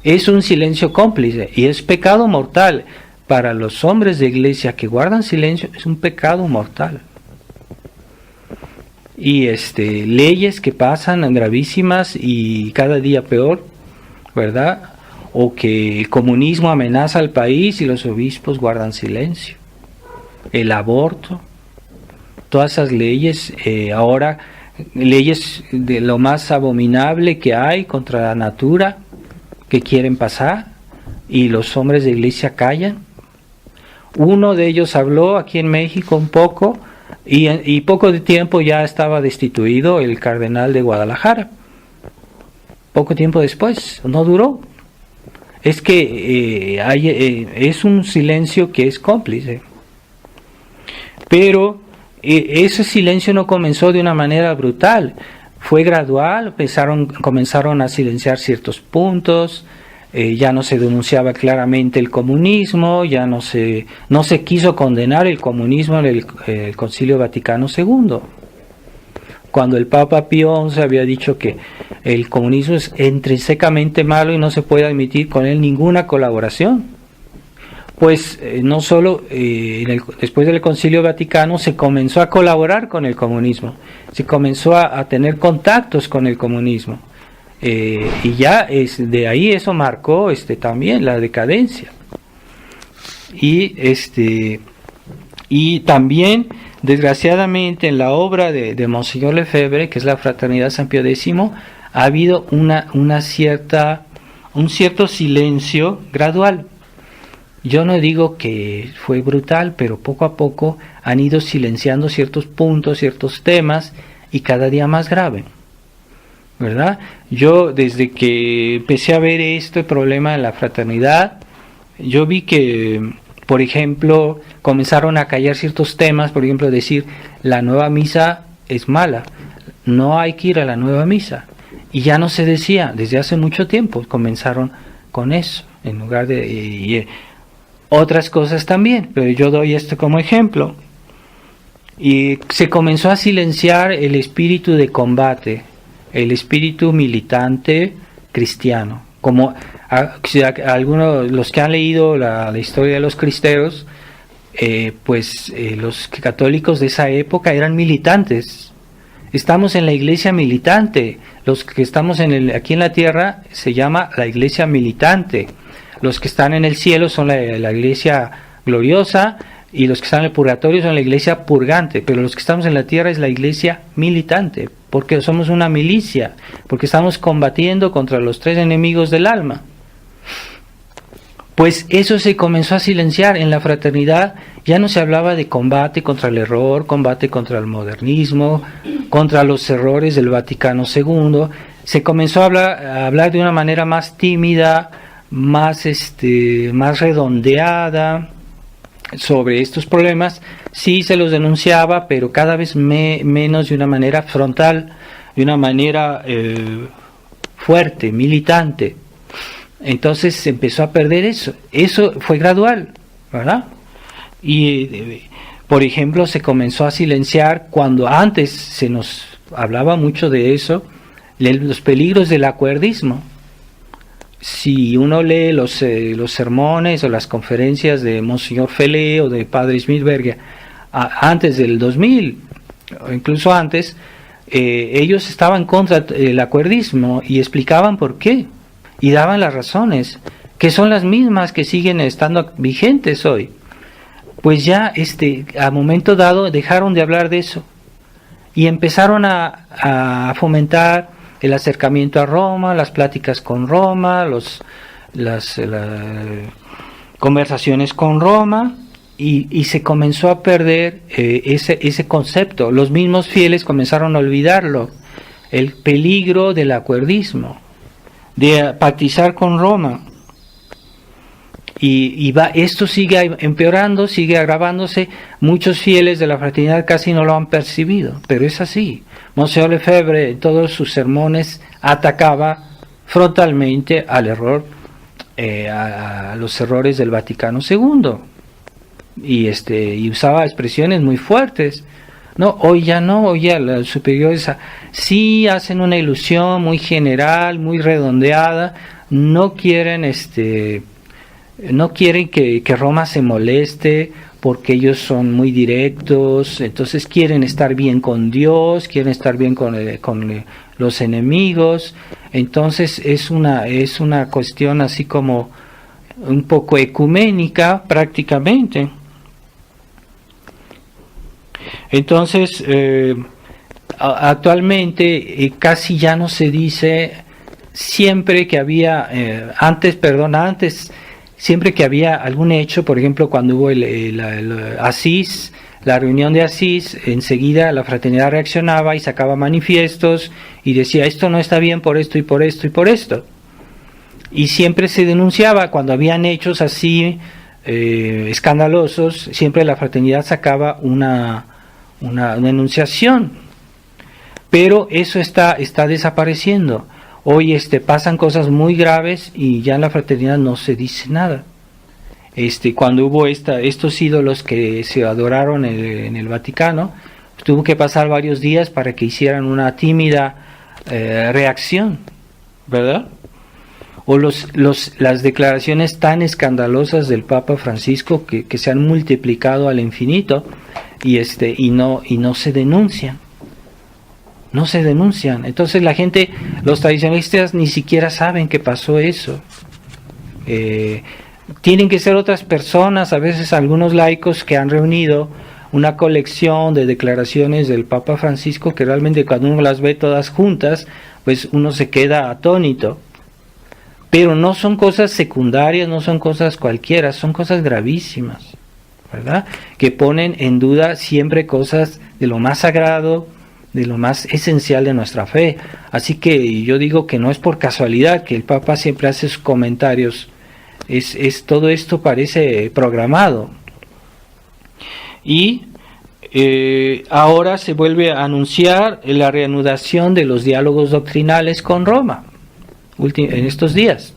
S1: Es un silencio cómplice y es pecado mortal. Para los hombres de iglesia que guardan silencio, es un pecado mortal. Y leyes que pasan gravísimas y cada día peor, ¿verdad? O que el comunismo amenaza al país y los obispos guardan silencio. El aborto, todas esas leyes, ahora leyes de lo más abominable que hay contra la natura, que quieren pasar, y los hombres de iglesia callan. Uno de ellos habló aquí en México un poco, y poco de tiempo ya estaba destituido el cardenal de Guadalajara. Poco tiempo después, no duró. Es que es un silencio que es cómplice. Pero ese silencio no comenzó de una manera brutal, fue gradual. Comenzaron a silenciar ciertos puntos, ya no se denunciaba claramente el comunismo, ya no se quiso condenar el comunismo en el Concilio Vaticano II. Cuando el Papa Pío XI había dicho que el comunismo es intrínsecamente malo y no se puede admitir con él ninguna colaboración. Pues no solo después del Concilio Vaticano se comenzó a colaborar con el comunismo, se comenzó a tener contactos con el comunismo, y ya de ahí eso marcó también la decadencia. Y también, desgraciadamente, en la obra de Monseñor Lefebvre, que es la Fraternidad San Pío X, ha habido un cierto silencio gradual. Yo no digo que fue brutal, pero poco a poco han ido silenciando ciertos puntos, ciertos temas, y cada día más grave, ¿verdad? Yo, desde que empecé a ver este problema de la fraternidad, yo vi que, por ejemplo, comenzaron a callar ciertos temas. Por ejemplo, decir, la nueva misa es mala, no hay que ir a la nueva misa. Y ya no se decía, desde hace mucho tiempo comenzaron con eso, en lugar de... otras cosas también, pero yo doy esto como ejemplo. Y se comenzó a silenciar el espíritu de combate, el espíritu militante cristiano. Como algunos, los que han leído la historia de los cristeros, los católicos de esa época eran militantes. Estamos en la iglesia militante. Los que estamos aquí en la tierra se llama la iglesia militante. Los que están en el cielo son la iglesia gloriosa, y los que están en el purgatorio son la iglesia purgante, pero los que estamos en la tierra es la iglesia militante, porque somos una milicia, porque estamos combatiendo contra los tres enemigos del alma. Pues eso se comenzó a silenciar en la fraternidad. Ya no se hablaba de combate contra el error, combate contra el modernismo, contra los errores del Vaticano II. Se comenzó a hablar de una manera más tímida, más redondeada sobre estos problemas. Sí se los denunciaba, pero cada vez menos de una manera frontal, de una manera fuerte, militante. Entonces se empezó a perder eso. Eso fue gradual, ¿verdad? Y por ejemplo, se comenzó a silenciar cuando antes se nos hablaba mucho de eso, los peligros del acuerdismo. si uno lee los sermones o las conferencias de Monseñor Felé o de Padre Smithberger antes del 2000, o incluso antes, ellos estaban contra el acuerdismo y explicaban por qué, y daban las razones, que son las mismas que siguen estando vigentes hoy. Pues ya a momento dado dejaron de hablar de eso y empezaron a fomentar el acercamiento a Roma, las pláticas con Roma, las conversaciones con Roma, y se comenzó a perder ese concepto. Los mismos fieles comenzaron a olvidarlo, el peligro del acuerdismo, de pactizar con Roma. Y esto sigue empeorando, sigue agravándose. Muchos fieles de la fraternidad casi no lo han percibido, pero es así. Monseñor Lefebvre en todos sus sermones atacaba frontalmente al error, a los errores del Vaticano II, y usaba expresiones muy fuertes. No, hoy ya los superiores sí hacen una ilusión muy general, muy redondeada, no quieren que Roma se moleste porque ellos son muy directos, entonces quieren estar bien con Dios, quieren estar bien con los enemigos. Entonces es una cuestión así como un poco ecuménica prácticamente. Entonces actualmente casi ya no se dice, siempre que había antes siempre que había algún hecho, por ejemplo, cuando hubo Asís, la reunión de Asís, enseguida la fraternidad reaccionaba y sacaba manifiestos y decía, esto no está bien por esto y por esto y por esto. Y siempre se denunciaba cuando habían hechos así escandalosos, siempre la fraternidad sacaba una enunciación. Pero eso está desapareciendo. Hoy pasan cosas muy graves y ya en la fraternidad no se dice nada. Cuando hubo estos ídolos que se adoraron en el Vaticano, tuvo que pasar varios días para que hicieran una tímida reacción, ¿verdad? O las declaraciones tan escandalosas del Papa Francisco que se han multiplicado al infinito y no se denuncian. No se denuncian. Entonces la gente, los tradicionalistas ni siquiera saben que pasó eso. Tienen que ser otras personas, a veces algunos laicos que han reunido una colección de declaraciones del Papa Francisco que realmente cuando uno las ve todas juntas, pues uno se queda atónito. Pero no son cosas secundarias, no son cosas cualquiera, son cosas gravísimas, ¿verdad? Que ponen en duda siempre cosas de lo más sagrado, de lo más esencial de nuestra fe. Así que yo digo que no es por casualidad que el Papa siempre hace sus comentarios, todo esto parece programado. Y ahora se vuelve a anunciar la reanudación de los diálogos doctrinales con Roma en estos días.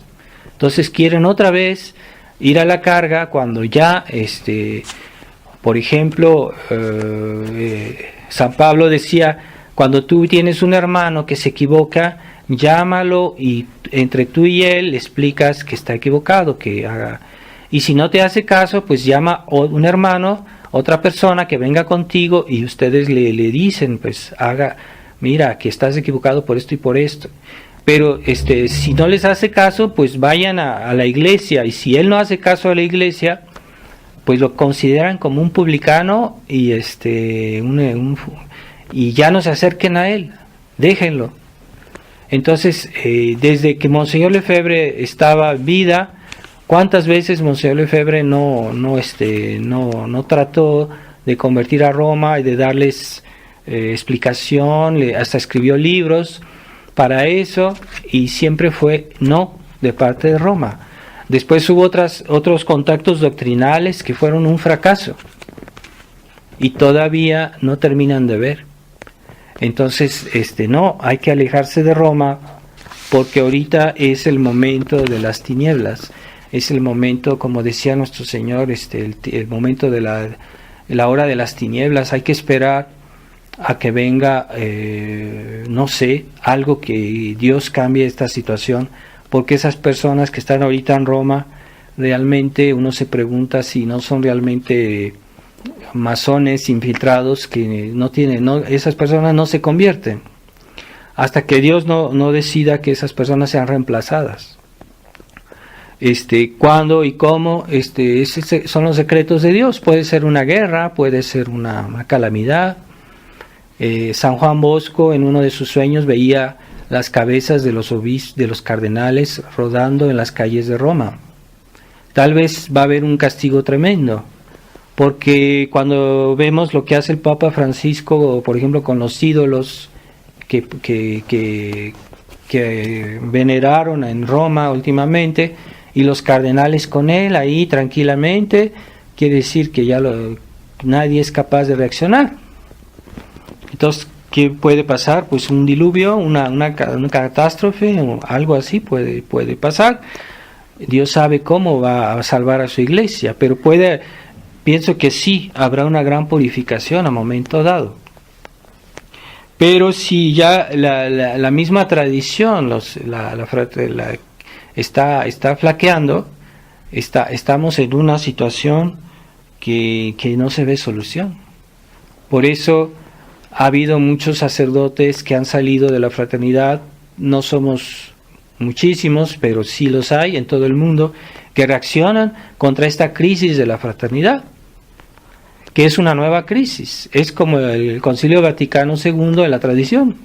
S1: Entonces quieren otra vez ir a la carga cuando ya por ejemplo San Pablo decía, cuando tú tienes un hermano que se equivoca, llámalo y entre tú y él le explicas que está equivocado, que haga. Y si no te hace caso, pues llama a un hermano, otra persona que venga contigo y ustedes le dicen, pues mira, que estás equivocado por esto y por esto. Pero si no les hace caso, pues vayan a la iglesia, y si él no hace caso a la iglesia, pues lo consideran como un publicano y y ya no se acerquen a él, déjenlo. Entonces, desde que Monseñor Lefebvre estaba en vida, ¿cuántas veces Monseñor Lefebvre no trató de convertir a Roma y de darles explicación? Hasta escribió libros para eso y siempre fue no de parte de Roma. Después hubo otros contactos doctrinales que fueron un fracaso y todavía no terminan de ver. Entonces, no, hay que alejarse de Roma porque ahorita es el momento de las tinieblas, es el momento, como decía nuestro Señor, el momento de la hora de las tinieblas. Hay que esperar a que venga, no sé, algo que Dios cambie esta situación porque esas personas que están ahorita en Roma, realmente uno se pregunta si no son realmente masones infiltrados que esas personas no se convierten hasta que Dios no decida que esas personas sean reemplazadas. Cuándo y cómo, son los secretos de Dios. Puede ser una guerra, puede ser una calamidad. San Juan Bosco en uno de sus sueños veía las cabezas de los cardenales rodando en las calles de Roma. Tal vez va a haber un castigo tremendo, porque cuando vemos lo que hace el Papa Francisco, por ejemplo, con los ídolos que veneraron en Roma últimamente, y los cardenales con él ahí tranquilamente, quiere decir que ya nadie es capaz de reaccionar. Entonces, ¿qué puede pasar? Pues un diluvio, una catástrofe, algo así puede pasar. Dios sabe cómo va a salvar a su iglesia, pero pienso que sí, habrá una gran purificación a momento dado. Pero si ya la misma tradición está flaqueando, estamos en una situación que no se ve solución. Por eso ha habido muchos sacerdotes que han salido de la fraternidad. No somos muchísimos, pero sí los hay en todo el mundo, que reaccionan contra esta crisis de la fraternidad, que es una nueva crisis. Es como el Concilio Vaticano II de la tradición.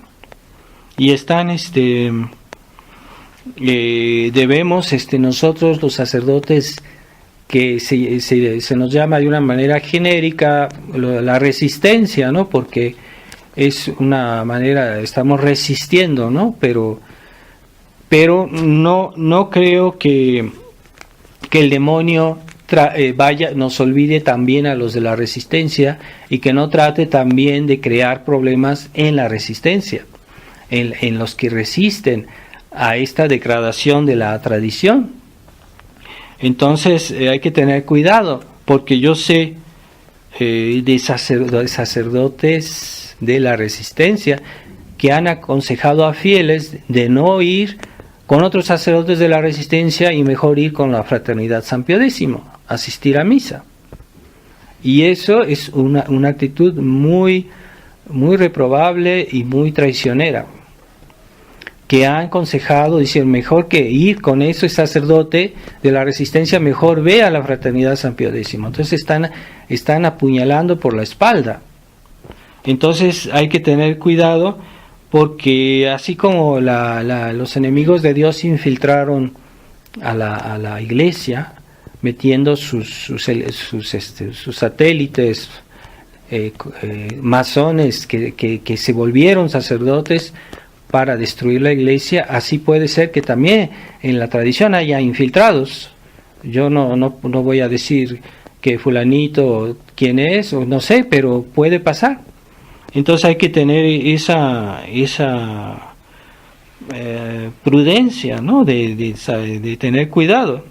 S1: Y están debemos nosotros los sacerdotes, que se nos llama de una manera genérica la resistencia, ¿no? Porque es una manera, estamos resistiendo, ¿no? Pero no creo que el demonio nos olvide también a los de la resistencia, y que no trate también de crear problemas en la resistencia, en los que resisten a esta degradación de la tradición. Entonces hay que tener cuidado, porque yo sé de sacerdotes de la resistencia que han aconsejado a fieles de no ir con otros sacerdotes de la resistencia y mejor ir con la Fraternidad San Pío X, asistir a misa. Y eso es una actitud muy, muy reprobable y muy traicionera, que han aconsejado, dicen, mejor que ir con ese sacerdote de la resistencia, mejor ve a la Fraternidad San Pío X. Entonces están apuñalando por la espalda. Entonces hay que tener cuidado, porque así como los enemigos de Dios infiltraron a la iglesia, metiendo sus satélites, masones que se volvieron sacerdotes para destruir la iglesia, así puede ser que también en la tradición haya infiltrados. Yo no voy a decir que fulanito quién es, o no sé, pero puede pasar. Entonces hay que tener esa prudencia, ¿no? De tener cuidado,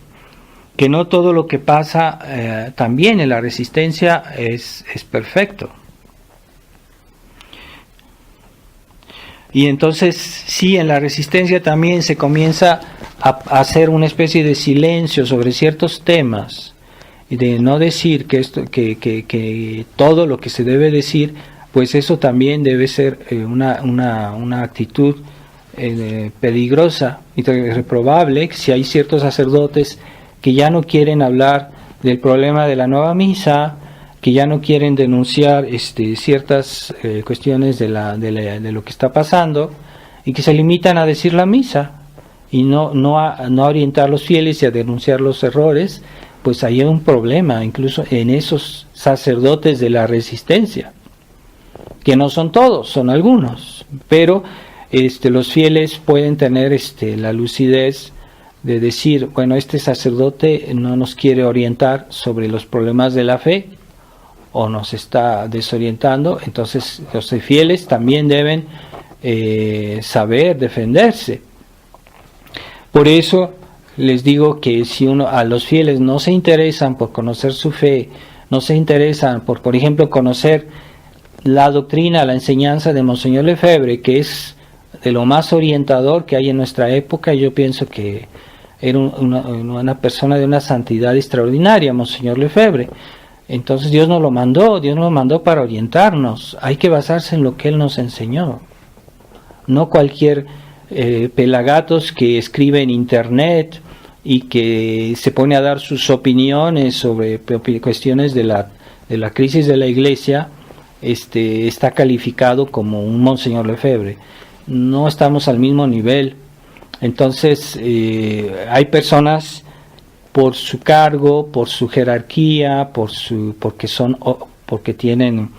S1: que no todo lo que pasa también en la resistencia es perfecto. Y entonces, sí, en la resistencia también se comienza a hacer una especie de silencio sobre ciertos temas, y de no decir que todo lo que se debe decir, pues eso también debe ser una actitud peligrosa y reprobable. Si hay ciertos sacerdotes que ya no quieren hablar del problema de la nueva misa, que ya no quieren denunciar ciertas cuestiones de lo que está pasando, y que se limitan a decir la misa y no a orientar a los fieles y a denunciar los errores, pues ahí hay un problema, incluso en esos sacerdotes de la resistencia, que no son todos, son algunos, pero los fieles pueden tener la lucidez de decir, bueno, este sacerdote no nos quiere orientar sobre los problemas de la fe, o nos está desorientando. Entonces los fieles también deben saber defenderse. Por eso les digo que si a los fieles no se interesan por conocer su fe, no se interesan por ejemplo, conocer la doctrina, la enseñanza de Monseñor Lefebvre, que es de lo más orientador que hay en nuestra época. Yo pienso que era una persona de una santidad extraordinaria, Monseñor Lefebvre. Entonces Dios nos lo mandó para orientarnos. Hay que basarse en lo que Él nos enseñó, no cualquier pelagatos que escribe en internet y que se pone a dar sus opiniones sobre cuestiones de la crisis de la Iglesia. Está calificado como un Monseñor Lefebvre. No estamos al mismo nivel. Entonces hay personas, por su cargo, por su jerarquía, porque tienen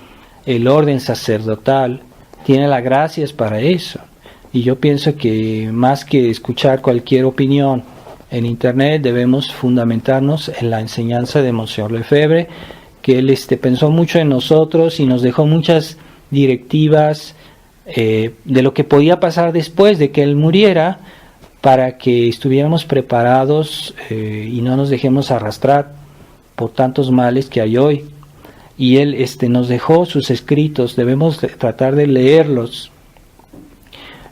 S1: el orden sacerdotal, tienen las gracias para eso. Y yo pienso que más que escuchar cualquier opinión en internet, debemos fundamentarnos en la enseñanza de Monseñor Lefebvre, que él pensó mucho en nosotros y nos dejó muchas directivas de lo que podía pasar después de que él muriera, para que estuviéramos preparados y no nos dejemos arrastrar por tantos males que hay hoy. Y él nos dejó sus escritos, debemos tratar de leerlos.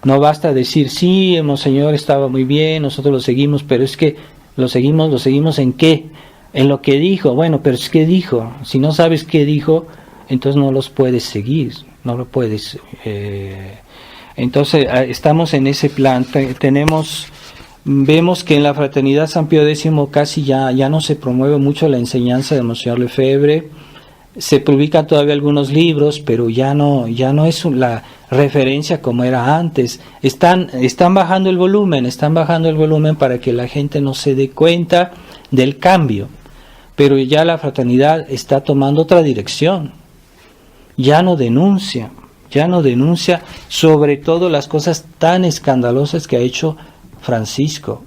S1: No basta decir, sí, el Monseñor estaba muy bien, nosotros lo seguimos, pero es que lo seguimos ¿en qué? En lo que dijo. Bueno, pero es que dijo. Si no sabes qué dijo, entonces no los puedes seguir, no lo puedes. Entonces estamos en ese plan. Vemos que en la Fraternidad San Pío X casi ya no se promueve mucho la enseñanza de Monseñor Lefebvre. Se publican todavía algunos libros, pero ya no es la referencia como era antes. Están bajando el volumen para que la gente no se dé cuenta del cambio. Pero ya la fraternidad está tomando otra dirección. Ya no denuncia sobre todo las cosas tan escandalosas que ha hecho Francisco,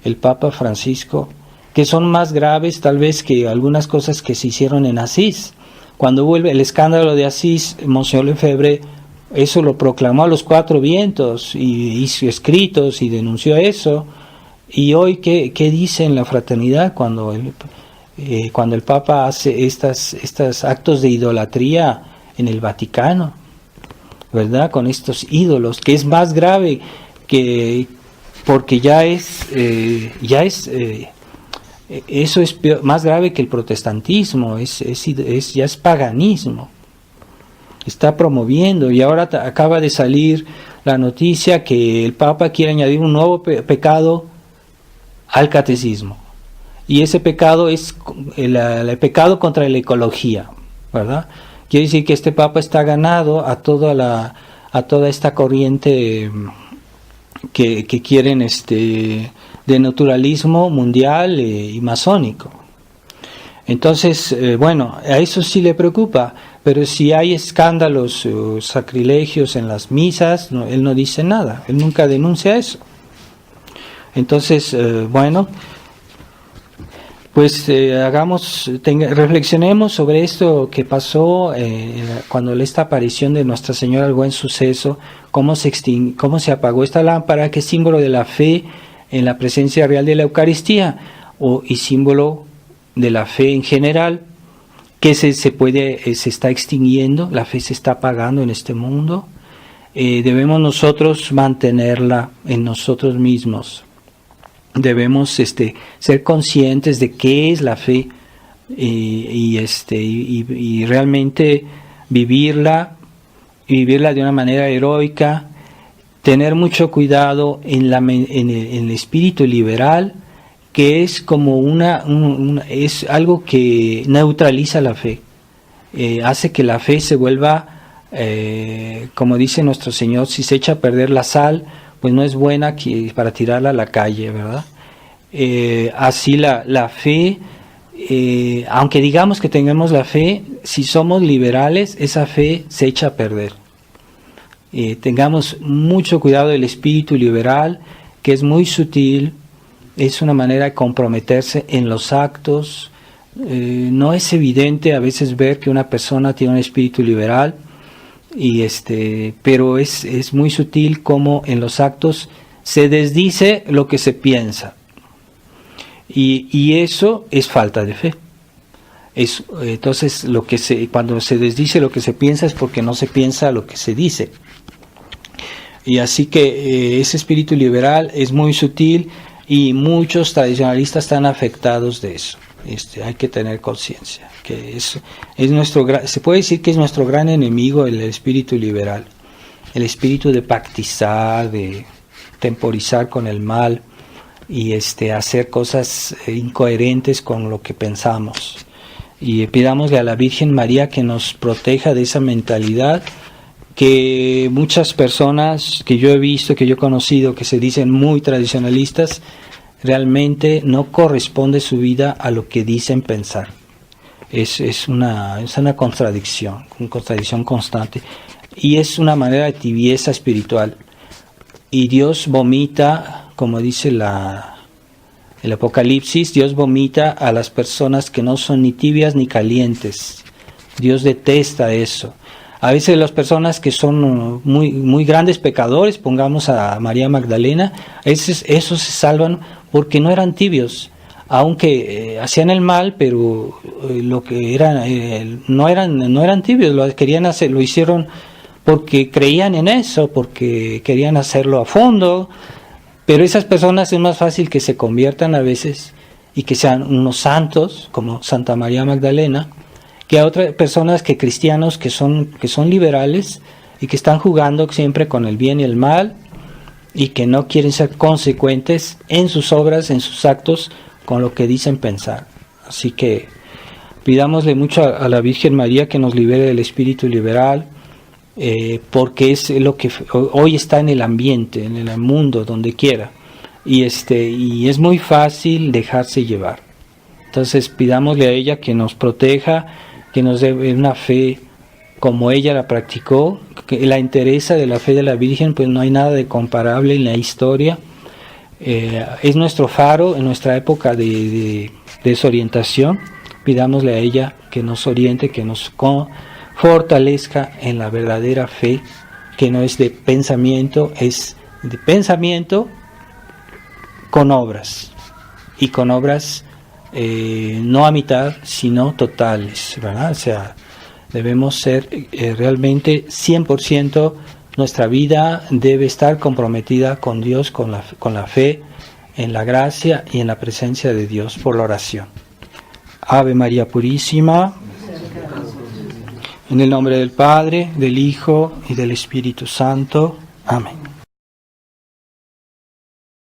S1: el Papa Francisco, que son más graves tal vez que algunas cosas que se hicieron en Asís. Cuando vuelve el escándalo de Asís, Monseñor Lefebvre eso lo proclamó a los cuatro vientos y hizo escritos y denunció eso. Y hoy, ¿qué dice en la fraternidad cuando el Papa hace estos actos de idolatría en el Vaticano? ¿Verdad? Con estos ídolos, que es más grave porque eso es peor, más grave que el protestantismo, ya es paganismo. Está promoviendo, y ahora acaba de salir la noticia que el Papa quiere añadir un nuevo pecado al catecismo, y ese pecado es el pecado contra la ecología, ¿verdad? Quiere decir que este Papa está ganado a toda esta corriente que quieren de naturalismo mundial y masónico. Entonces, a eso sí le preocupa, pero si hay escándalos o sacrilegios en las misas, él no dice nada, él nunca denuncia eso. Entonces, reflexionemos sobre esto que pasó cuando esta aparición de Nuestra Señora al Buen Suceso, cómo se apagó esta lámpara, que es símbolo de la fe en la presencia real de la Eucaristía, y símbolo de la fe en general, que se está extinguiendo, la fe se está apagando en este mundo. Debemos nosotros mantenerla en nosotros mismos. Debemos ser conscientes de qué es la fe y realmente vivirla de una manera heroica. Tener mucho cuidado en el espíritu liberal, que es como es algo que neutraliza la fe, hace que la fe se vuelva, como dice nuestro Señor, si se echa a perder la sal, pues no es buena para tirarla a la calle, ¿verdad? Así la fe, aunque digamos que tengamos la fe, si somos liberales, esa fe se echa a perder. Tengamos mucho cuidado del espíritu liberal, que es muy sutil, es una manera de comprometerse en los actos. No es evidente a veces ver que una persona tiene un espíritu liberal, pero es muy sutil como en los actos se desdice lo que se piensa, y eso es falta de fe. Entonces cuando se desdice lo que se piensa es porque no se piensa lo que se dice. Y así que ese espíritu liberal es muy sutil y muchos tradicionalistas están afectados de eso. Hay que tener conciencia que es se puede decir que es nuestro gran enemigo el espíritu liberal, el espíritu de pactizar, de temporizar con el mal y hacer cosas incoherentes con lo que pensamos. Y pidámosle a la Virgen María que nos proteja de esa mentalidad que muchas personas que yo he visto, que yo he conocido, que se dicen muy tradicionalistas, realmente no corresponde su vida a lo que dicen pensar. Es una contradicción constante. Y es una manera de tibieza espiritual. Y Dios vomita, como dice el Apocalipsis, Dios vomita a las personas que no son ni tibias ni calientes. Dios detesta eso. A veces las personas que son muy, muy grandes pecadores, pongamos a María Magdalena, esos se salvan porque no eran tibios, aunque hacían el mal, pero lo que eran no eran tibios, lo querían hacer, lo hicieron porque creían en eso, porque querían hacerlo a fondo. Pero esas personas es más fácil que se conviertan a veces y que sean unos santos, como Santa María Magdalena, que a otras personas, que cristianos que son liberales y que están jugando siempre con el bien y el mal y que no quieren ser consecuentes en sus obras, en sus actos, con lo que dicen pensar. Así que pidámosle mucho a la Virgen María que nos libere del espíritu liberal, porque es lo que hoy está en el ambiente, en el mundo, donde quiera, y es muy fácil dejarse llevar. Entonces pidámosle a ella que nos proteja, que nos dé una fe como ella la practicó, que la entereza de la fe de la Virgen, pues no hay nada de comparable en la historia. Es nuestro faro en nuestra época de desorientación. Pidámosle a ella que nos oriente, que nos fortalezca en la verdadera fe, que no es de pensamiento, es de pensamiento con obras, y con obras no a mitad, sino totales, ¿verdad? O sea, debemos ser realmente 100%, nuestra vida debe estar comprometida con Dios, con la fe, en la gracia y en la presencia de Dios por la oración. Ave María Purísima, en el nombre del Padre, del Hijo y del Espíritu Santo. Amén.